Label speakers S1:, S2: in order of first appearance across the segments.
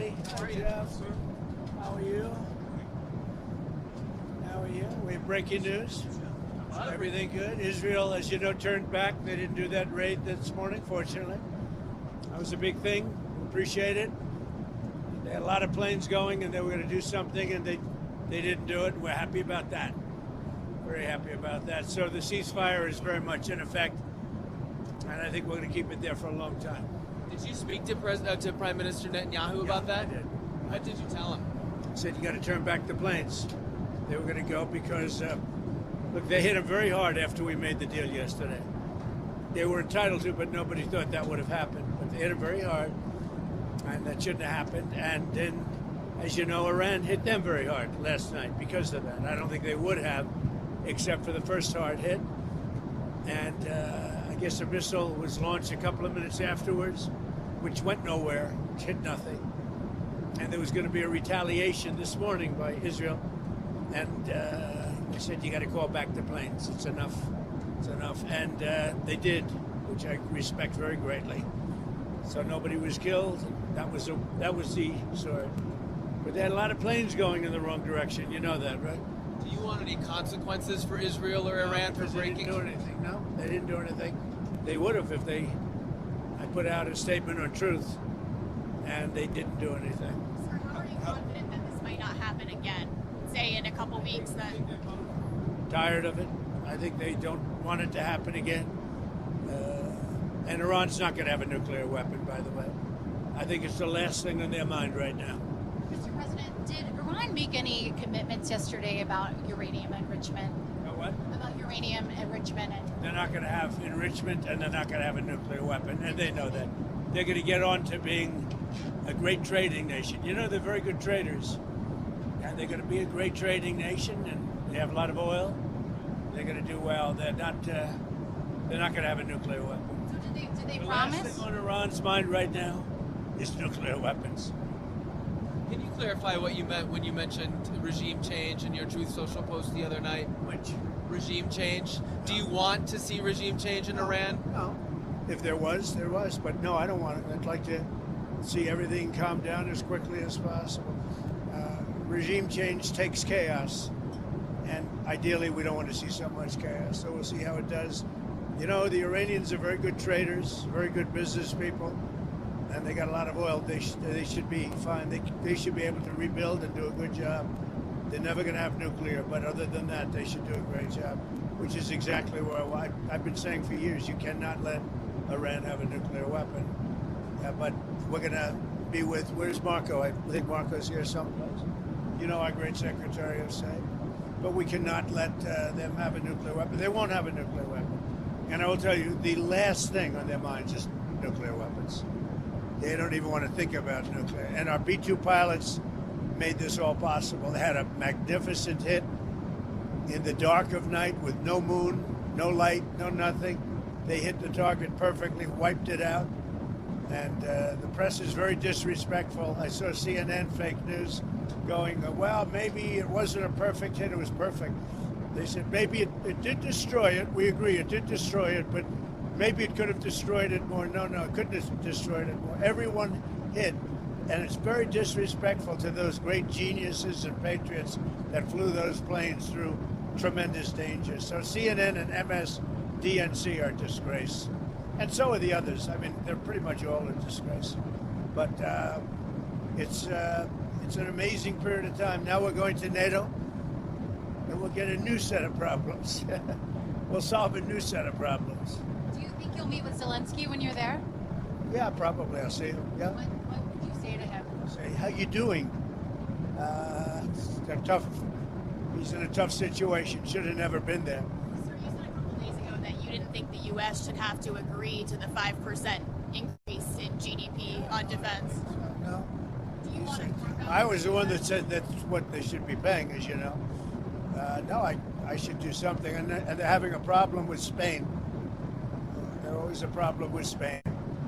S1: Hey, hi Jeff. How are you? How are you? We have breaking news. Everything good? Israel, as you know, turned back. They didn't do that raid this morning, fortunately. That was a big thing. Appreciate it. They had a lot of planes going, and they were going to do something, and they didn't do it. We're happy about that. Very happy about that. So the ceasefire is very much in effect, and I think we're going to keep it there for a long time.
S2: Did you speak to Prime Minister Netanyahu about that?
S1: I did.
S2: What did you tell him?
S1: I said you got to turn back the planes. They were going to go because, look, they hit him very hard after we made the deal yesterday. They were entitled to, but nobody thought that would have happened. But they hit him very hard, and that shouldn't have happened. And then, as you know, Iran hit them very hard last night because of that. I don't think they would have, except for the first hard hit. And I guess a missile was launched a couple of minutes afterwards, which went nowhere, hit nothing. And there was going to be a retaliation this morning by Israel. And I said, you got to call back the planes. It's enough. It's enough. And they did, which I respect very greatly. So nobody was killed. That was the story. But they had a lot of planes going in the wrong direction. You know that, right?
S2: Do you want any consequences for Israel or Iran for breaking?
S1: They didn't do anything. No, they didn't do anything. They would have if I put out a statement on truth, and they didn't do anything.
S3: Sir, how are you confident that this might not happen again? Say in a couple weeks that...
S1: Tired of it. I think they don't want it to happen again. And Iran's not going to have a nuclear weapon, by the way. I think it's the last thing on their mind right now.
S3: Mr. President, did Iran make any commitments yesterday about uranium enrichment?
S1: About what?
S3: About uranium enrichment.
S1: They're not going to have enrichment, and they're not going to have a nuclear weapon, and they know that. They're going to get on to being a great trading nation. You know, they're very good traders. And they're going to be a great trading nation, and they have a lot of oil. They're going to do well. They're not going to have a nuclear weapon.
S3: So did they
S1: The
S3: promise?
S1: last thing on Iran's mind right now is nuclear weapons.
S2: Can you clarify what you meant when you mentioned regime change in your Truth Social post the other night?
S1: Which?
S2: Regime change? Do you want to see regime change in Iran?
S1: No. If there was, there was. But no, I don't want it. I'd like to see everything calm down as quickly as possible. Regime change takes chaos, and ideally we don't want to see so much chaos, so we'll see how it does. You know, the Iranians are very good traders, very good business people, and they got a lot of oil. They should be fine. They should be able to rebuild and do a good job. They're never going to have nuclear, but other than that, they should do a great job, which is exactly where I've been saying for years, you cannot let Iran have a nuclear weapon. But we're going to be with, where's Marco? I think Marco's here someplace. You know, our great Secretary of State. But we cannot let them have a nuclear weapon. They won't have a nuclear weapon. And I will tell you, the last thing on their minds is nuclear weapons. They don't even want to think about nuclear. And our B-2 pilots made this all possible. They had a magnificent hit in the dark of night with no moon, no light, no nothing. They hit the target perfectly, wiped it out. And the press is very disrespectful. I saw CNN fake news going, well, maybe it wasn't a perfect hit, it was perfect. They said maybe it did destroy it. We agree, it did destroy it, but maybe it could have destroyed it more. No, it couldn't have destroyed it more. Everyone hit, and it's very disrespectful to those great geniuses and patriots that flew those planes through tremendous danger. So CNN and MSDNC are a disgrace. And so are the others. I mean, they're pretty much all a disgrace. But it's an amazing period of time. Now we're going to NATO, and we'll get a new set of problems. We'll solve a new set of problems.
S3: Do you think you'll meet with Zelensky when you're there?
S1: Yeah, probably. I'll see him. Yeah.
S3: What would you say to him?
S1: Say, how you doing? He's in a tough situation. Should have never been there.
S3: Sir, you said a couple days ago that you didn't think the U.S. should have to agree to the 5% increase in GDP on defense.
S1: No.
S3: Do you want to...
S1: I was the one that said that's what they should be paying, as you know. No, I should do something. And they're having a problem with Spain. There's always a problem with Spain.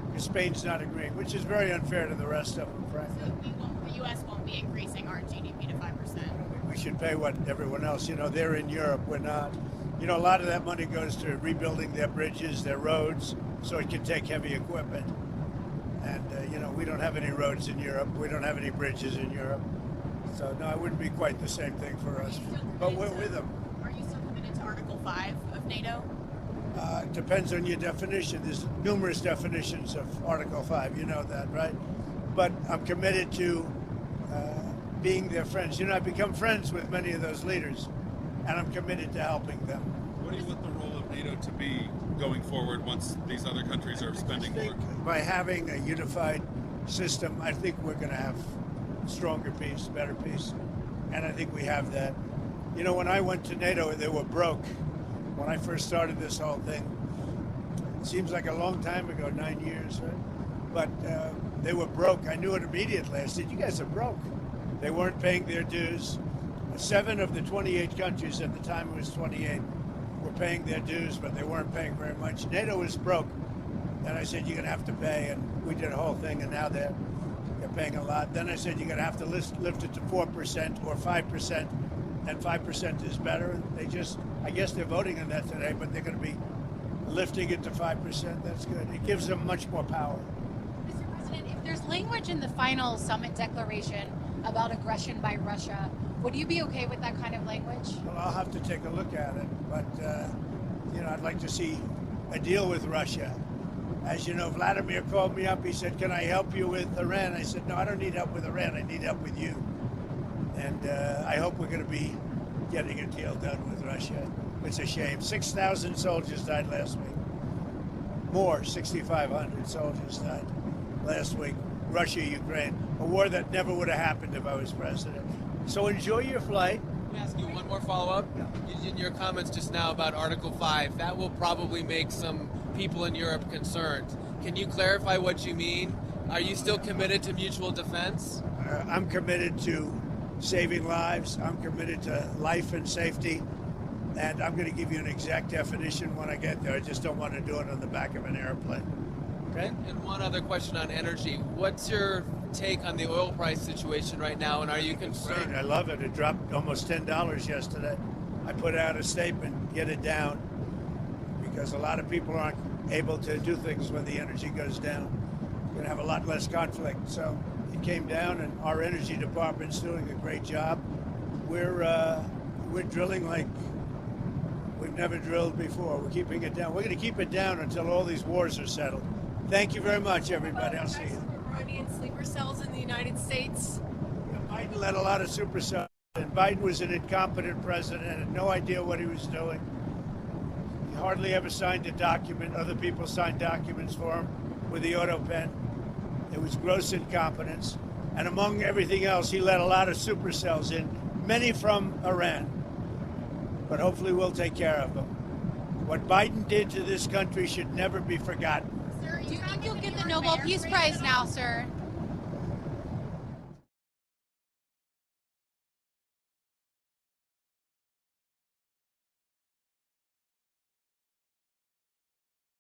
S1: Because Spain's not agreeing, which is very unfair to the rest of them, frankly.
S3: So the U.S. won't be increasing our GDP to 5%.
S1: We should pay what everyone else, you know, they're in Europe, we're not. You know, a lot of that money goes to rebuilding their bridges, their roads, so it can take heavy equipment. And, we don't have any roads in Europe. We don't have any bridges in Europe. So, no, it wouldn't be quite the same thing for us. But we're with them.
S3: Are you still committed to Article 5 of NATO?
S1: It depends on your definition. There's numerous definitions of Article 5. You know that, right? But I'm committed to being their friends. I've become friends with many of those leaders, and I'm committed to helping them.
S4: What do you want the role of NATO to be going forward once these other countries are spending more?
S1: By having a unified system, I think we're going to have stronger peace, better peace, and I think we have that. When I went to NATO, they were broke. When I first started this whole thing, it seems like a long time ago, 9 years, right? But they were broke. I knew it immediately. I said, you guys are broke. They weren't paying their dues. 7 of the 28 countries, at the time it was 28, were paying their dues, but they weren't paying very much. NATO was broke. And I said, you're going to have to pay. And we did a whole thing, and now they're paying a lot. Then I said, you're going to have to lift it to 4% or 5%, and 5% is better. And I guess they're voting on that today, but they're going to be lifting it to 5%. That's good. It gives them much more power.
S5: Mr. President, if there's language in the final summit declaration about aggression by Russia, would you be okay with that kind of language?
S1: Well, I'll have to take a look at it, but, I'd like to see a deal with Russia. As you know, Vladimir called me up. He said, can I help you with Iran? I said, no, I don't need help with Iran. I need help with you. And I hope we're going to be getting a deal done with Russia. It's a shame. 6,000 soldiers died last week. More, 6,500 soldiers died last week. Russia, Ukraine, a war that never would have happened if I was president. So enjoy your flight.
S2: Let me ask you one more follow-up. In your comments just now about Article 5, that will probably make some people in Europe concerned. Can you clarify what you mean? Are you still committed to mutual defense?
S1: I'm committed to saving lives. I'm committed to life and safety. And I'm going to give you an exact definition when I get there. I just don't want to do it on the back of an airplane. Okay?
S2: And one other question on energy. What's your take on the oil price situation right now, and are you concerned?
S1: I love it. It dropped almost $10 yesterday. I put out a statement, get it down, because a lot of people aren't able to do things when the energy goes down. We're going to have a lot less conflict. So it came down, and our energy department's doing a great job. We're drilling like we've never drilled before. We're keeping it down. We're going to keep it down until all these wars are settled. Thank you very much, everybody. I'll see you.
S6: Sleeper cells in the United States.
S1: Biden led a lot of supercells, and Biden was an incompetent president, had no idea what he was doing. He hardly ever signed a document. Other people signed documents for him with the auto pen. It was gross incompetence. And among everything else, he let a lot of supercells in, many from Iran. But hopefully we'll take care of them. What Biden did to this country should never be forgotten.
S5: Do you think you'll get the Nobel Peace Prize now, sir?